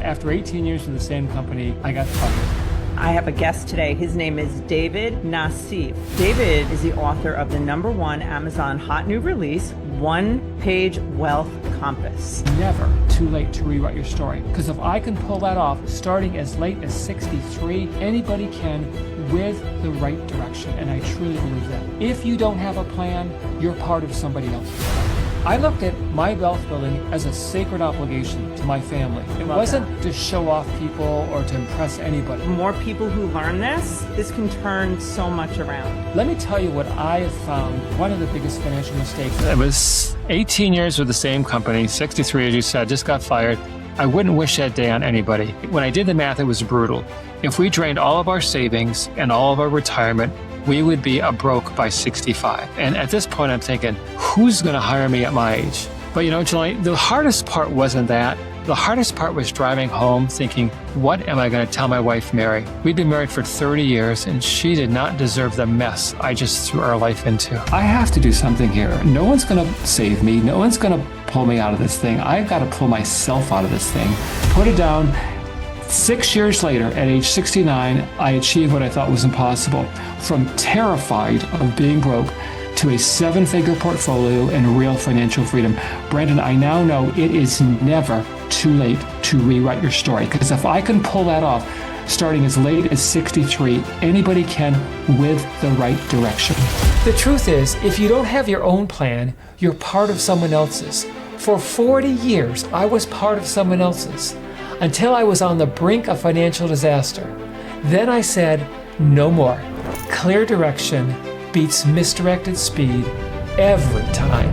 After 18 years with the same company, I got fired. I have a guest today. His name is David Nassief. David is the author of the #1 Amazon hot new release, One-Page Wealth Compass. Never too late to rewrite your story. Because if I can pull that off starting as late as 63, anybody can with the right direction. And I truly believe that. If you don't have a plan, you're part of somebody else's plan. I looked at my wealth building as a sacred obligation to my family. It wasn't to show off people or to impress anybody. The more people who learn this can turn so much around. Let me tell you what I have found one of the biggest financial mistakes. It was 18 years with the same company, 63 as you said, just got fired. I wouldn't wish that day on anybody. When I did the math, it was brutal. If we drained all of our savings and all of our retirement, we would be broke by 65. And at this point, I'm thinking, who's going to hire me at my age? But you know, Julie, the hardest part wasn't that. The hardest part was driving home thinking, what am I going to tell my wife, Mary? We'd been married for 30 years and she did not deserve the mess I just threw our life into. I have to do something here. No one's going to save me. No one's going to pull me out of this thing. I've got to pull myself out of this thing. Put it down. 6 years later, at age 69, I achieved what I thought was impossible. From terrified of being broke to a 7-figure portfolio and real financial freedom. Brandon, I now know it is never too late to rewrite your story. Because if I can pull that off, starting as late as 63, anybody can with the right direction. The truth is, if you don't have your own plan, you're part of someone else's. For 40 years, I was part of someone else's. Until I was on the brink of financial disaster. Then I said, no more. Clear direction beats misdirected speed every time.